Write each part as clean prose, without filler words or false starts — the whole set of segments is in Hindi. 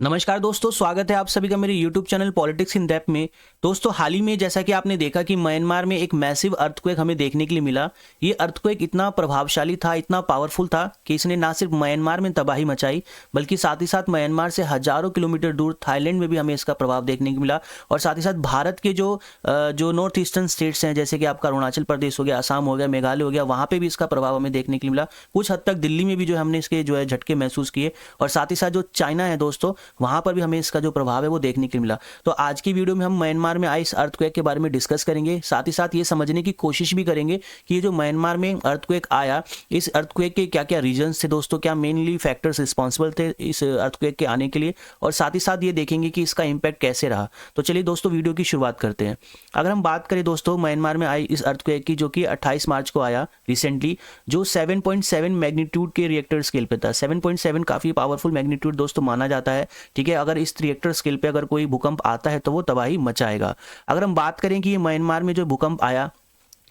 नमस्कार दोस्तों, स्वागत है आप सभी का मेरे YouTube channel politics in depth में। दोस्तों, हाल ही में जैसा कि आपने देखा कि म्यांमार में एक मैसिव अर्थक्वेक हमें देखने के लिए मिला। ये अर्थक्वेक इतना प्रभावशाली था, इतना पावरफुल था कि इसने ना सिर्फ म्यांमार में तबाही मचाई, बल्कि साथ ही साथ म्यांमार से हजारों किलोमीटर दूर थाईलैंड में भी हमें इसका प्रभाव देखने को मिला। और साथ ही साथ भारत के जो नॉर्थ ईस्टर्न स्टेट्स हैं, जैसे कि आपका अरुणाचल प्रदेश हो गया, असम हो गया, मेघालय हो गया, वहाँ पर भी इसका प्रभाव हमें देखने के लिए मिला। कुछ हद तक दिल्ली में भी जो हमने इसके झटके महसूस किए। और साथ ही साथ जो चाइना है दोस्तों, वहां पर भी हमें इसका जो प्रभाव है वो देखने को मिला। तो आज की वीडियो में हम म्यांमार में आए इस अर्थक्वेक के बारे में डिस्कस करेंगे। साथ ही साथ ये समझने की कोशिश भी करेंगे कि ये जो म्यांमार में अर्थक्वेक आया, इस अर्थक्वेक के क्या क्या रीजंस थे दोस्तों, क्या मेनली फैक्टर्स रिस्पॉन्सिबल थे इस अर्थक्वेक के आने के लिए, और साथ ही साथ ये देखेंगे कि इसका इम्पैक्ट कैसे रहा। तो चलिए दोस्तों, वीडियो की शुरुआत करते हैं। अगर हम बात करें दोस्तों म्यांमार में आई इस अर्थक्वेक की, जो कि 28 मार्च को आया रिसेंटली, जो 7.7 मैग्नीट्यूड के रिएक्टर स्केल पे था। 7.7 काफ़ी पावरफुल मैग्नीट्यूड दोस्तों माना जाता है, ठीक है। अगर इस रिएक्टर स्केल पे अगर कोई भूकंप आता है तो वो तबाही मचाएगा। अगर हम बात करें कि ये म्यांमार में जो भूकंप आया,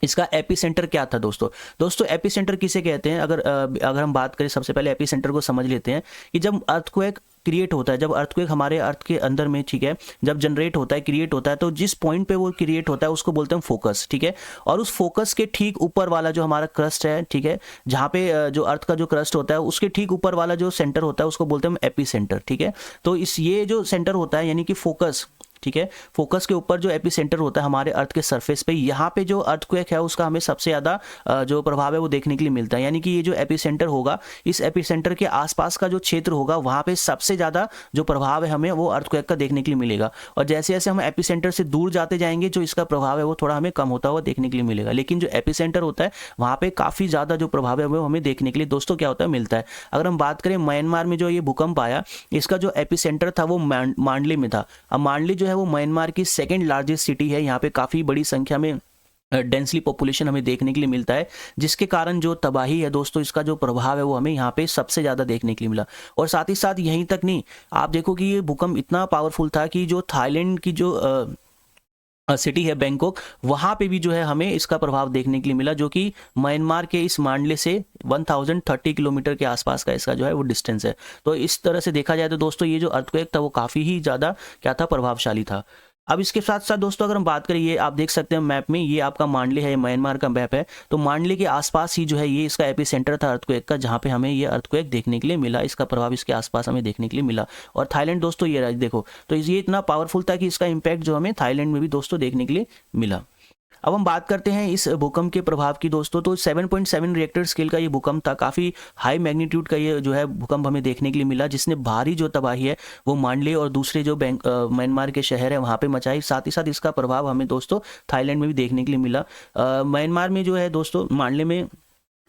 इसका एपिसेंटर क्या था दोस्तों एपिसेंटर किसे कहते हैं? अगर हम बात करें, सबसे पहले एपिसेंटर को समझ लेते हैं कि जब अर्थक्वेक क्रिएट होता है, जब अर्थक्वेक हमारे अर्थ के अंदर में, ठीक है, जब जनरेट होता है, क्रिएट होता है, तो जिस पॉइंट पे वो क्रिएट होता है उसको बोलते हैं फोकस, ठीक है। और उस फोकस के ठीक ऊपर वाला जो हमारा क्रस्ट है, ठीक है, जहाँ पे जो अर्थ का जो क्रस्ट होता है उसके ठीक ऊपर वाला जो सेंटर होता है उसको बोलते हैं हम एपिसेंटर, ठीक है। तो ये जो सेंटर होता है यानी कि फोकस, ठीक है, फोकस के ऊपर जो एपिसेंटर होता है हमारे अर्थ के सरफेस पे, यहाँ पे जो अर्थक्वेक है उसका हमें सबसे ज़्यादा जो प्रभाव है वो देखने के लिए मिलता है। यानी कि ये जो एपिसेंटर होगा, इस एपिसेंटर के आसपास का जो क्षेत्र होगा वहाँ पे सबसे ज़्यादा जो प्रभाव है हमें वो अर्थक्वेक का देखने के लिए मिलेगा। और जैसे जैसे हम एपिसेंटर से दूर जाते जाएंगे, जो इसका प्रभाव है वो थोड़ा हमें कम होता हुआ देखने के लिए मिलेगा। लेकिन जो एपिसेंटर होता है वहाँ पे काफ़ी ज़्यादा जो प्रभाव है वो हमें देखने के लिए दोस्तों क्या होता है, मिलता है। अगर हम बात करें म्यांमार में जो ये भूकंप आया, इसका जो एपिसेंटर था वो मांडले में था। अब मांडले जो है वो म्यांमार की सेकेंड लार्जेस्ट सिटी है। यहाँ पे काफ़ी बड़ी संख्या में डेंसली पॉपुलेशन हमें देखने के लिए मिलता है, जिसके कारण जो तबाही है दोस्तों, इसका जो प्रभाव है वो हमें यहाँ पे सबसे ज़्यादा देखने के लिए मिला। और साथ ही साथ यहीं तक नहीं, आप देखो कि ये भूकंप इतना पावरफुल था कि जो थाईलैंड की जो सिटी है बैंकॉक, वहाँ पे भी जो है हमें इसका प्रभाव देखने के लिए मिला, जो कि म्यांमार के इस मांडले से 1030 किलोमीटर के आसपास का इसका जो है वो डिस्टेंस है। तो इस तरह से देखा जाए तो दोस्तों ये जो अर्थक्वेक था वो काफ़ी ही ज़्यादा क्या था, प्रभावशाली था। अब इसके साथ साथ दोस्तों अगर हम बात करें, ये आप देख सकते हैं मैप में, ये आपका मांडले है, म्यांमार का मैप है। तो मांडले के आसपास ही जो है ये इसका एपिसेंटर था अर्थक्वेक का, जहाँ पे हमें ये अर्थक्वेक देखने के लिए मिला, इसका प्रभाव इसके आसपास हमें देखने के लिए मिला। और थाईलैंड दोस्तों ये देखो, तो ये इतना पावरफुल था कि इसका इम्पैक्ट जो हमें थाईलैंड में भी दोस्तों देखने के लिए मिला। अब हम बात करते हैं इस भूकंप के प्रभाव की दोस्तों। तो 7.7 रिएक्टर स्केल का ये भूकंप था, काफ़ी हाई मैग्नीट्यूड का ये जो है भूकंप हमें देखने के लिए मिला, जिसने भारी जो तबाही है वो मांडले और दूसरे जो म्यांमार के शहर है वहाँ पे मचाई। साथ ही साथ इसका प्रभाव हमें दोस्तों थाईलैंड में भी देखने के लिए मिला। म्यांमार में जो है दोस्तों, मांडले में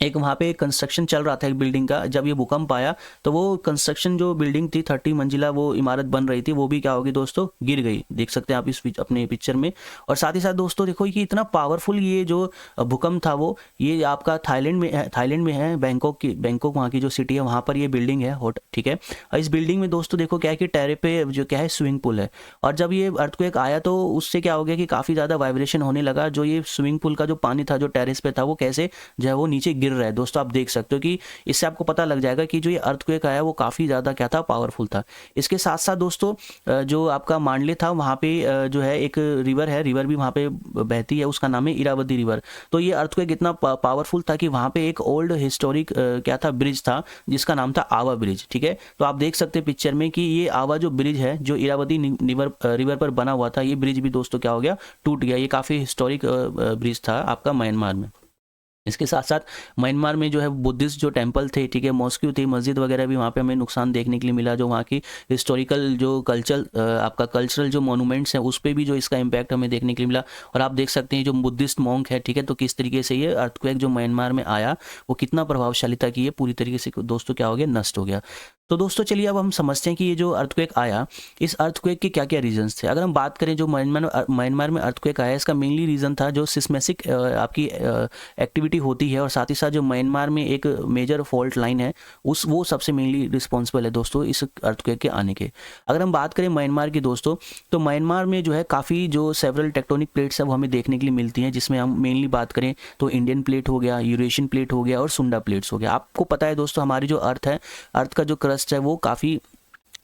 एक वहाँ पे कंस्ट्रक्शन चल रहा था एक बिल्डिंग का। जब ये भूकंप आया तो वो कंस्ट्रक्शन जो बिल्डिंग थी 30 मंजिला वो इमारत बन रही थी, वो भी क्या होगी दोस्तों, गिर गई। देख सकते हैं आप इस अपने पिक्चर में। और साथ ही साथ दोस्तों देखो कि इतना पावरफुल ये जो भूकंप था वो, ये आपका थाईलैंड में है, बैंकॉक वहाँ की जो सिटी है वहाँ पर ये बिल्डिंग है, ठीक है। और इस बिल्डिंग में दोस्तों देखो क्या है कि टेरे पे जो क्या है स्विमिंग पूल है। और जब ये अर्थक्वेक आया तो उससे क्या हो गया कि काफ़ी ज़्यादा वाइब्रेशन होने लगा। जो ये स्विमिंग पूल का जो पानी था जो टेरेस पे था वो कैसे जो है वो नीचे गिर रहा है दोस्तों। आप देख सकते हो कि इससे आपको पता लग जाएगा कि जो ये अर्थक्वेक आया वो काफ़ी ज़्यादा क्या था, पावरफुल था। इसके साथ साथ दोस्तों जो आपका मांडले था वहाँ पे जो है एक रिवर है, रिवर भी वहाँ पे बहती है, उसका नाम है इरावती रिवर। तो ये अर्थक्वेक इतना पावरफुल था कि वहाँ पे एक ओल्ड हिस्टोरिक क्या था, ब्रिज था, जिसका नाम था आवा ब्रिज, ठीक है। तो आप देख सकते हैं पिक्चर में कि ये आवा जो ब्रिज है जो इरावती रिवर पर बना हुआ था, ये ब्रिज भी दोस्तों क्या हो गया, टूट गया। ये काफ़ी हिस्टोरिक ब्रिज था आपका म्यांमार में। इसके साथ साथ म्यांमार में जो है बुद्धिस्ट जो टेंपल थे, ठीक है, मॉस्क्यू थी, मस्जिद वगैरह भी वहाँ पे हमें नुकसान देखने के लिए मिला। जो वहाँ की हिस्टोरिकल जो आपका कल्चरल जो मोनूमेंट्स हैं उस पर भी जो इसका इम्पैक्ट हमें देखने के लिए मिला। और आप देख सकते हैं जो बुद्धिस्ट मॉन्क है, ठीक है, तो किस तरीके से ये अर्थक्वेक जो म्यांमार में आया वो कितना प्रभावशाली था कि ये पूरी तरीके से दोस्तों क्या हो गया, नष्ट हो गया। तो दोस्तों चलिए अब हम समझते हैं कि ये जो अर्थक्वेक आया, इस अर्थक्वेक के क्या क्या रीजंस थे। अगर हम बात करें जो म्यांमार में अर्थक्वेक आया, इसका मेनली रीज़न था जो सिस्मेसिक आपकी एक्टिविटी होती है, और साथ ही साथ जो म्यांमार में एक मेजर फॉल्ट लाइन है वो सबसे मेनली रिस्पॉन्सिबल है दोस्तों इस अर्थक्वेक के आने के। अगर हम बात करें म्यांमार की दोस्तों, तो म्यांमार में जो है काफ़ी जो सेवरल टेक्टोनिक प्लेट्स है वो हमें देखने के लिए मिलती हैं, जिसमें हम मेनली बात करें तो इंडियन प्लेट हो गया, यूरेशियन प्लेट हो गया और सुंडा प्लेट्स हो गया। आपको पता है दोस्तों हमारी जो अर्थ है, अर्थ का जो क्रस्ट है वो काफ़ी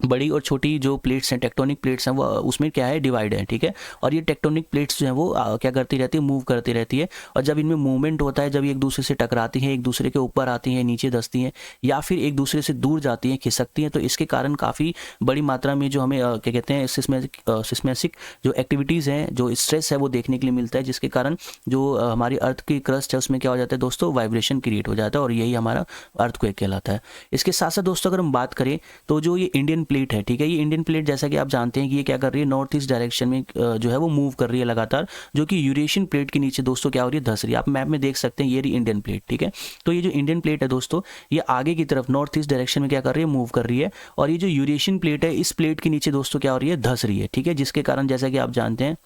बड़ी और छोटी जो प्लेट्स हैं, टेक्टोनिक प्लेट्स हैं, वो उसमें क्या है, डिवाइड है, ठीक है। और ये टेक्टोनिक प्लेट्स जो हैं वो क्या करती रहती है, मूव करती रहती है। और जब इनमें मूवमेंट होता है, जब ये एक दूसरे से टकराती हैं, एक दूसरे के ऊपर आती हैं, नीचे धंसती हैं, या फिर एक दूसरे से दूर जाती हैं, खिसकती हैं, तो इसके कारण काफ़ी बड़ी मात्रा में जो हमें क्या कहते हैं, सिस्मेसिक जो एक्टिविटीज़ हैं, जो स्ट्रेस है वो देखने के लिए मिलता है, जिसके कारण जो हमारी अर्थ की क्रस्ट है उसमें क्या हो जाता है दोस्तों, वाइब्रेशन क्रिएट हो जाता है, और यही हमारा अर्थक्वेक कहलाता है। इसके साथ साथ दोस्तों अगर हम बात करें तो जो ये इंडियन प्लेट है, ठीक है, ये इंडियन प्लेट जैसा कि आप जानते हैं कि ये क्या कर रही है, नॉर्थ ईस्ट डायरेक्शन में जो है वो मूव कर रही है लगातार, जो कि यूरेशियन प्लेट के नीचे दोस्तों क्या हो रही है, धंस रही है। आप मैप में देख सकते हैं, ये रही इंडियन प्लेट, ठीक है। तो ये जो इंडियन प्लेट है दोस्तों, ये आगे की तरफ नॉर्थ ईस्ट डायरेक्शन में क्या कर रही है, मूव कर रही है। और ये जो यूरेशियन प्लेट है, इस प्लेट के नीचे दोस्तों क्या हो रही है, धंस रही है, ठीक है, जिसके कारण जैसा कि आप जानते हैं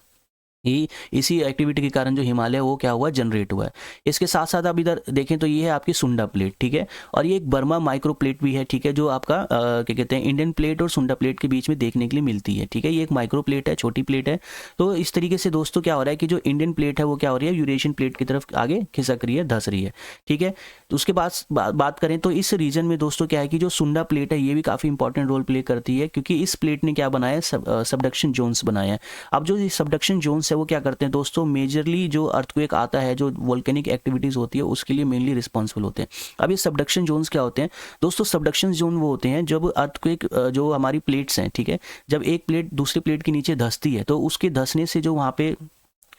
ये इसी एक्टिविटी के कारण जो हिमालय वो क्या हुआ, जनरेट हुआ है। इसके साथ साथ आप इधर देखें तो ये है आपकी सुंडा प्लेट, ठीक है, और ये एक बर्मा माइक्रो प्लेट भी है, ठीक है, जो आपका क्या कहते हैं, इंडियन प्लेट और सुंडा प्लेट के बीच में देखने के लिए मिलती है, ठीक है। ये एक माइक्रो प्लेट है, छोटी प्लेट है। तो इस तरीके से दोस्तों क्या हो रहा है कि जो इंडियन प्लेट है वो क्या हो रही है, यूरेशियन प्लेट की तरफ आगे खिसक रही है, धंस रही है, ठीक है। तो उसके बाद बात करें तो इस रीजन में दोस्तों क्या है कि जो सुंडा प्लेट है ये भी काफ़ी इंपॉर्टेंट रोल प्ले करती है, क्योंकि इस प्लेट ने क्या बनाया है, सबडक्शन जोन्स बनाए हैं। अब जो ये सबडक्शन जोन्स है वो क्या करते हैं दोस्तों, मेजरली जो अर्थक्वेक आता है, जो वोल्केनिक एक्टिविटीज होती है उसके लिए मेनली रिस्पॉन्सिबल होते हैं। अब ये सबडक्शन जोन्स क्या होते हैं दोस्तों, सबडक्शन जोन वो होते हैं जब अर्थक्वेक जो हमारी प्लेट्स हैं, ठीक है, जब एक प्लेट दूसरी प्लेट के नीचे धंसती है तो उसके धंसने से जो वहाँ पे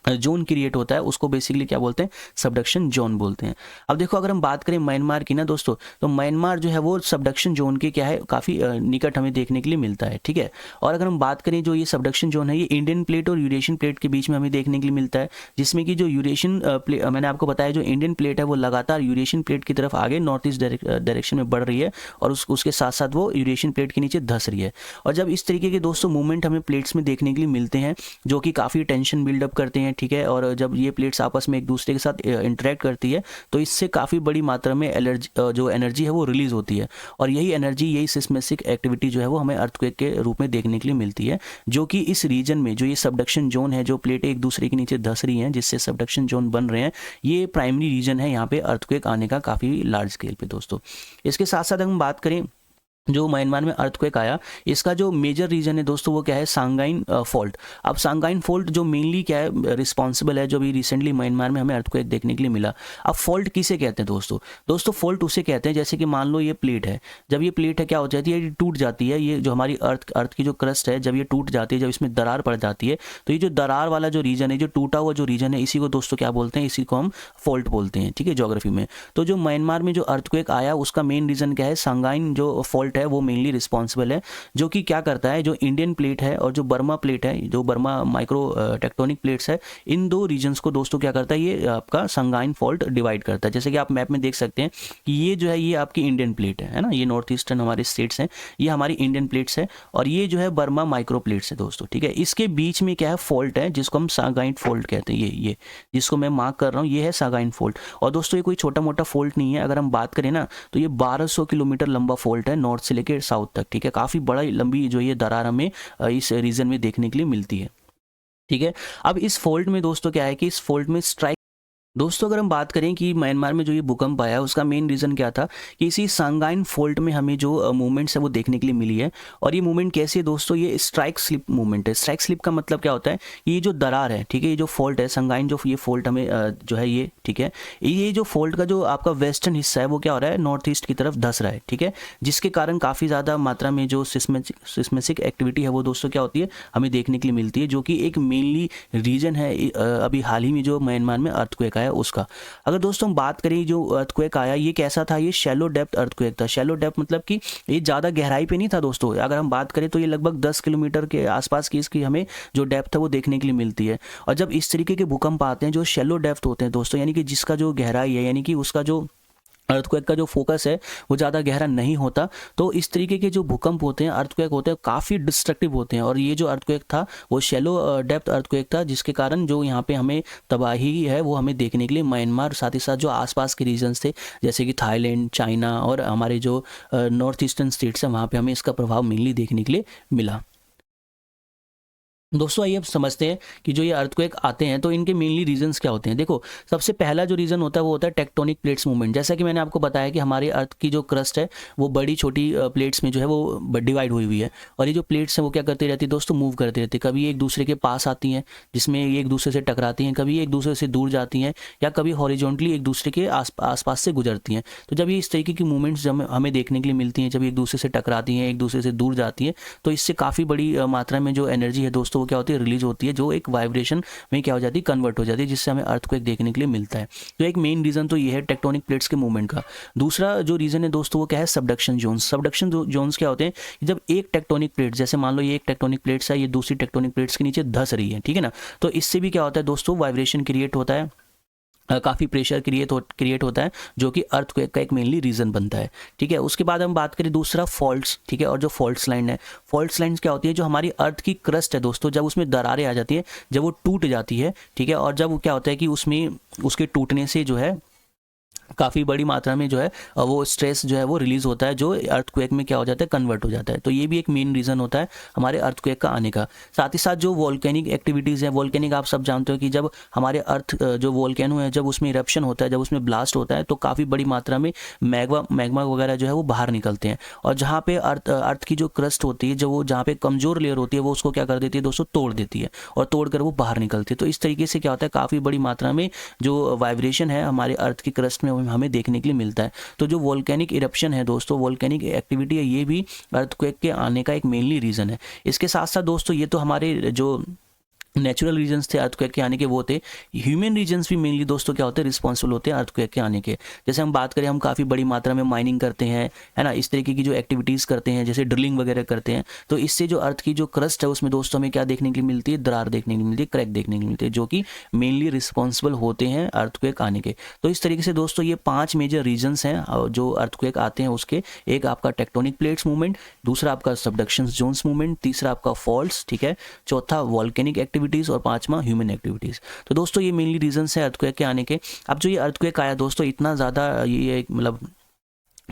जोन क्रिएट होता है उसको बेसिकली क्या बोलते हैं, सबडक्शन जोन बोलते हैं। अब देखो अगर हम बात करें म्यांमार की ना दोस्तों, तो म्यांमार जो है वो सबडक्शन जोन के क्या है, काफ़ी निकट हमें देखने के लिए मिलता है, ठीक है। और अगर हम बात करें जो ये सबडक्शन जोन है, ये इंडियन प्लेट और यूरेशियन प्लेट के बीच में हमें देखने के लिए मिलता है, जिसमें कि जो यूरेशियन मैंने आपको बताया जो इंडियन प्लेट है वो लगातार यूरेशियन प्लेट की तरफ आगे नॉर्थ ईस्ट डायरेक्शन में बढ़ रही है, और उसके साथ साथ वो यूरेशियन प्लेट के नीचे धंस रही है। और जब इस तरीके के दोस्तों मूवमेंट हमें प्लेट्स में देखने के लिए मिलते हैं, जो कि काफ़ी टेंशन बिल्डअप करते हैं, ठीक है, और जब ये प्लेट्स आपस में एक दूसरे के साथ इंटरेक्ट करती है तो इससे काफ़ी बड़ी मात्रा में जो एनर्जी है वो रिलीज होती है, और यही एनर्जी, यही सिस्मेसिक एक्टिविटी जो है वो हमें अर्थक्वेक के रूप में देखने के लिए मिलती है, जो कि इस रीजन में जो ये सबडक्शन जोन है, जो प्लेटें एक दूसरे के नीचे धंस रही हैं जिससे सबडक्शन जोन बन रहे हैं, ये प्राइमरी रीजन है यहाँ पे अर्थक्वेक आने का काफ़ी लार्ज स्केल पे दोस्तों। इसके साथ साथ हम बात करें जो म्यांमार में अर्थक्वेक आया, इसका जो मेजर रीजन है दोस्तों वो क्या है, सांगाइन फॉल्ट। अब सांगाइन फॉल्ट जो मेनली क्या है, रिस्पॉन्सिबल है जो भी रिसेंटली म्यांमार में हमें अर्थक्वेक देखने के लिए मिला। अब फॉल्ट किसे कहते हैं दोस्तों फॉल्ट उसे कहते हैं जैसे कि मान लो ये प्लेट है, जब ये प्लेट है क्या हो जाती है, ये टूट जाती है, ये जो हमारी अर्थ की जो क्रस्ट है जब ये टूट जाती है, जब इसमें दरार पड़ जाती है, तो ये जो दरार वाला जो रीजन है, जो टूटा हुआ जो रीजन है, इसी को दोस्तों क्या बोलते हैं, इसी को हम फॉल्ट बोलते हैं, ठीक है, ज्योग्राफी में। तो जो म्यांमार में जो अर्थक्वेक आया उसका मेन रीजन क्या है, सांगाइन जो फॉल्ट है वो मेनली रिस्पॉन्सिबल है, जो कि क्या करता है, जो इंडियन प्लेट है और जो बर्मा प्लेट है, जो बर्मा माइक्रो टेक्टोनिक प्लेट्स है, इन दो रीजन्स को दोस्तों क्या करता है, ये आपका सांगाइन फॉल्ट डिवाइड करता है। जैसे कि आप मैप में देख सकते हैं कि ये जो है ये आपकी इंडियन प्लेट है ना, ये नॉर्थ ईस्टर्न हमारे स्टेट्स हैं, ये हमारी इंडियन प्लेट्स है, और ये जो है बर्मा माइक्रो प्लेट्स है दोस्तों, ठीक है। इसके बीच में क्या है, फॉल्ट है जिसको हम सांगाइन फॉल्ट कहते हैं, ये जिसको मैं मार्क कर रहा हूँ, ये है सांगाइन फॉल्ट। और दोस्तों ये कोई छोटा मोटा फॉल्ट नहीं है, अगर हम बात करें ना तो ये 1200 किलोमीटर लंबा फॉल्ट है, नॉर्थ से लेकर साउथ तक, ठीक है, काफ़ी बड़ा लंबी जो ये दरार हमें इस रीजन में देखने के लिए मिलती है, ठीक है। अब इस फॉल्ट में दोस्तों क्या है कि इस फॉल्ट में स्ट्राइक दोस्तों अगर हम बात करें कि म्यांमार में जो ये भूकंप आया उसका मेन रीज़न क्या था कि इसी सांगाइन फॉल्ट में हमें जो मूवमेंट्स है वो देखने के लिए मिली है। और ये मूवमेंट कैसी है दोस्तों, ये स्ट्राइक स्लिप मूवमेंट है। स्ट्राइक स्लिप का मतलब क्या होता है, ये जो दरार है, ठीक है, ये जो फॉल्ट है सांगाइन, जो ये फॉल्ट हमें जो है ये, ठीक है, ये जो फॉल्ट का जो आपका वेस्टर्न हिस्सा है वो क्या हो रहा है, नॉर्थ ईस्ट की तरफ धंस रहा है, ठीक है, जिसके कारण काफ़ी ज़्यादा मात्रा में जो सिस्मेटिक एक्टिविटी है वो दोस्तों क्या होती है, हमें देखने के लिए मिलती है, जो कि एक मेनली रीजन है अभी हाल ही में जो म्यांमार में अर्थक्वेक आया उसका। अगर दोस्तों हम बात करें जो अर्थक्वेक आया ये कैसा था, ये शैलो डेप्थ अर्थक्वेक था। शैलो डेप्थ मतलब कि ये ज़्यादा गहराई पे नहीं था दोस्तों, अगर हम बात करें तो ये लगभग 10 किलोमीटर के आसपास की इसकी हमें जो डेप्थ है वो देखने के लिए मिलती है। और जब इस तरीके के भूकंप आते हैं जो शैलो डेप्थ होते हैं दोस्तों, यानी कि जिसका जो गहराई है, यानी कि उसका जो अर्थक्वेक का जो फोकस है वो ज़्यादा गहरा नहीं होता, तो इस तरीके के जो भूकंप होते हैं, अर्थक्वेक होते हैं, काफ़ी डिस्ट्रक्टिव होते हैं। और ये जो अर्थक्वेक था वो शैलो डेप्थ अर्थक्वेक था, जिसके कारण जो यहाँ पे हमें तबाही है वो हमें देखने के लिए म्यांमार, साथ ही साथ जो आसपास के रीजन्स थे जैसे कि थाईलैंड, चाइना और हमारे जो नॉर्थ ईस्टर्न स्टेट्स हैं वहाँ पर हमें इसका प्रभाव मेनली देखने के लिए मिला। दोस्तों आइए अब समझते हैं कि जो ये अर्थक्वेक आते हैं तो इनके मेनली रीजंस क्या होते हैं। देखो, सबसे पहला जो रीज़न होता है वो होता है टेक्टोनिक प्लेट्स मूवमेंट। जैसा कि मैंने आपको बताया कि हमारे अर्थ की जो क्रस्ट है वो बड़ी छोटी प्लेट्स में जो है वो डिवाइड हुई हुई है, और ये जो प्लेट्स हैं वो क्या करती रहती है दोस्तों, मूव करती रहती है। कभी एक दूसरे के पास आती हैं जिसमें ये एक दूसरे से टकराती हैं, कभी एक दूसरे से दूर जाती हैं, या कभी हॉरिजॉन्टली एक दूसरे के आसपास से गुजरती हैं। तो जब ये इस तरीके की मूवमेंट्स जब हमें देखने के लिए मिलती हैं, जब एक दूसरे से टकराती हैं, एक दूसरे से दूर जाती हैं, तो इससे काफ़ी बड़ी मात्रा में जो एनर्जी है दोस्तों वो क्या होती है, रिलीज होती है, जो एक वाइब्रेशन में क्या हो जाती है, कन्वर्ट हो जाती है, जिससे हमें अर्थक्वेक देखने के लिए मिलता है। तो एक मेन रीज़न तो ये है टेक्टोनिक प्लेट्स के मूवमेंट का। दूसरा जो रीज़न है दोस्तों वो क्या है, सबडक्शन जोन्स। सबडक्शन जोन्स क्या होते हैं, जब एक टेक्टोनिक प्लेट, जैसे मान लो ये एक टेक्टोनिक प्लेट्स है, ये दूसरी टेक्टोनिक प्लेट्स के नीचे धस रही है, ठीक है ना, तो इससे भी क्या होता है दोस्तों, वाइब्रेशन क्रिएट होता है, काफ़ी प्रेशर क्रिएट होता है, जो कि अर्थक्वेक का एक मेनली रीज़न बनता है। ठीक है, उसके बाद हम बात करें दूसरा फॉल्ट्स। ठीक है, और जो फॉल्ट्स लाइन है, फॉल्ट्स लाइन्स क्या होती है, जो हमारी अर्थ की क्रस्ट है दोस्तों, जब उसमें दरारें आ जाती है, जब वो टूट जाती है, ठीक है, और जब वो क्या होता है कि उसमें उसके टूटने से जो है काफ़ी बड़ी मात्रा में जो है वो स्ट्रेस जो है वो रिलीज़ होता है, जो अर्थक्वेक में क्या हो जाता है, कन्वर्ट हो जाता है। तो ये भी एक मेन रीज़न होता है हमारे अर्थक्वेक का आने का। साथ ही साथ जो वोल्केनिक एक्टिविटीज़ है, वोल्केनिक आप सब जानते हो कि जब हमारे अर्थ जो वोल्केनो है, जब उसमें इरप्शन होता है, जब उसमें ब्लास्ट होता है, तो काफ़ी बड़ी मात्रा में मैग्मा वगैरह जो है वो बाहर निकलते हैं, और जहाँ पे अर्थ की जो क्रस्ट होती है, जो वो जहाँ पे कमज़ोर लेयर होती है, वो उसको क्या कर देती है दोस्तों, तोड़ देती है, और तोड़कर वो बाहर निकलती है। तो इस तरीके से क्या होता है, काफ़ी बड़ी मात्रा में जो वाइब्रेशन है हमारे अर्थ की क्रस्ट में हमें देखने के लिए मिलता है। तो जो वोल्केनिक इरप्शन है दोस्तों, वोल्केनिक एक्टिविटी है, ये भी अर्थक्वेक के आने का एक मेनली रीज़न है। इसके साथ साथ दोस्तों ये तो हमारे जो नेचुरल रीजन्स थे अर्थक्वेक के आने के वो थे। ह्यूमन रीजन्स भी मेनली दोस्तों क्या होते हैं, रिस्पॉन्सिबल होते हैं अर्थक्वेक के आने के। जैसे हम बात करें, हम काफ़ी बड़ी मात्रा में माइनिंग करते हैं, है ना, इस तरीके की जो एक्टिविटीज़ करते हैं, जैसे ड्रिलिंग वगैरह करते हैं, तो इससे जो अर्थ की जो क्रस्ट है उसमें दोस्तों हमें क्या देखने के लिए मिलती है, दरार देखने के लिए मिलती है, क्रैक देखने के लिए मिलती है, जो कि मेनली रिस्पॉन्सिबल होते हैं अर्थक्वेक आने के। तो इस तरीके से दोस्तों ये 5 मेजर रीजन्स हैं जो अर्थक्वेक आते हैं उसके। एक आपका टेक्टोनिक प्लेट्स मूवमेंट, दूसरा आपका सबडक्शन जोन्स मूवमेंट, तीसरा आपका फॉल्ट्स, ठीक है, चौथा वॉल्केनिक एक्टिविटीज़, और पांचवा ह्यूमन एक्टिविटीज़। तो दोस्तों ये मेनली रीजंस है अर्थक्वेक के आने के। अब जो ये अर्थक्वेक आया दोस्तों, इतना ज़्यादा ये मतलब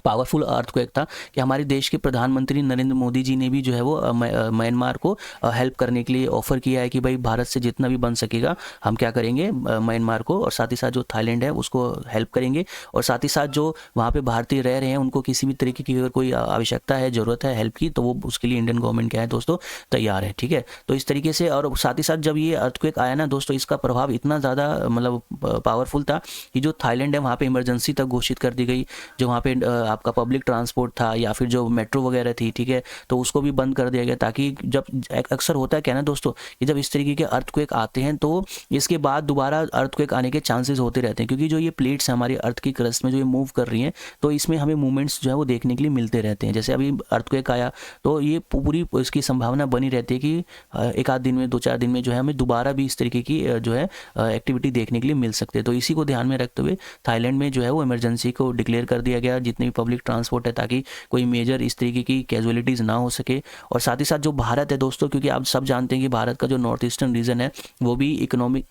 पावरफुल अर्थक्वेक था कि हमारे देश के प्रधानमंत्री नरेंद्र मोदी जी ने भी जो है वो म्यांमार को हेल्प करने के लिए ऑफ़र किया है कि भाई भारत से जितना भी बन सकेगा हम क्या करेंगे, म्यांमार को, और साथ ही साथ जो थाईलैंड है उसको हेल्प करेंगे, और साथ ही साथ जो वहाँ पे भारतीय रह रहे हैं उनको किसी भी तरीके की अगर कोई आवश्यकता है, ज़रूरत है हेल्प की, तो वो उसके लिए इंडियन गवर्नमेंट क्या है दोस्तों, तैयार है। ठीक है, तो इस तरीके से, और साथ ही साथ जब ये अर्थक्वेक आया ना दोस्तों, इसका प्रभाव इतना ज़्यादा मतलब पावरफुल था कि जो थाईलैंड है वहाँ पर इमरजेंसी तक घोषित कर दी गई। जो वहाँ पर आपका पब्लिक ट्रांसपोर्ट था या फिर जो मेट्रो वगैरह थी, ठीक है, तो उसको भी बंद कर दिया गया, ताकि जब अक्सर होता है क्या ना दोस्तों कि जब इस तरीके के अर्थक्वेक आते हैं तो इसके बाद दोबारा अर्थक्वेक आने के चांसेस होते रहते हैं, क्योंकि जो ये प्लेट्स हैं हमारी अर्थ की क्रस्ट में जो ये मूव कर रही हैं, तो इसमें हमें मूवमेंट्स जो है वो देखने के लिए मिलते रहते हैं। जैसे अभी अर्थक्वेक आया तो ये पूरी इसकी संभावना बनी रहती है कि एक आध दिन में, 2-4 दिन में जो है हमें दोबारा भी इस तरीके की जो है एक्टिविटी देखने के लिए मिल सकती है। तो इसी को ध्यान में रखते हुए थाईलैंड में जो है वो इमरजेंसी को डिक्लेयर कर दिया गया, जितने भी पब्लिक ट्रांसपोर्ट है, ताकि कोई मेजर इस तरीके की कैजुअलिटीज़ ना हो सके। और साथ ही साथ जो भारत है दोस्तों, क्योंकि आप सब जानते हैं कि भारत का जो नॉर्थ ईस्टर्न रीजन है वो भी इकोनॉमिक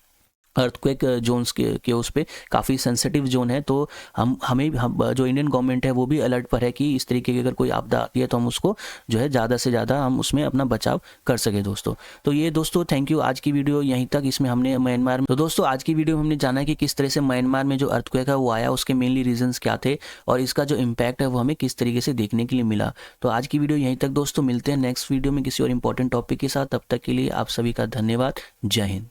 अर्थक्वेक जोन्स के उस पे काफ़ी सेंसिटिव जोन है, तो हम जो इंडियन गवर्नमेंट है वो भी अलर्ट पर है कि इस तरीके की अगर कोई आपदा आती है तो हम उसको जो है ज़्यादा से ज़्यादा हम उसमें अपना बचाव कर सके दोस्तों। तो ये दोस्तों थैंक यू, आज की वीडियो यहीं तक। इसमें हमने म्यांमार में, तो दोस्तों आज की वीडियो में हमने जाना कि किस तरह से म्यांमार में जो अर्थक्वेक है वो आया, उसके मेनली रीजंस क्या थे, और इसका जो इम्पैक्ट है वो हमें किस तरीके से देखने के लिए मिला। तो आज की वीडियो यहीं तक दोस्तों, मिलते हैं नेक्स्ट वीडियो में किसी और इंपॉर्टेंट टॉपिक के साथ। तब तक के लिए आप सभी का धन्यवाद। जय हिंद।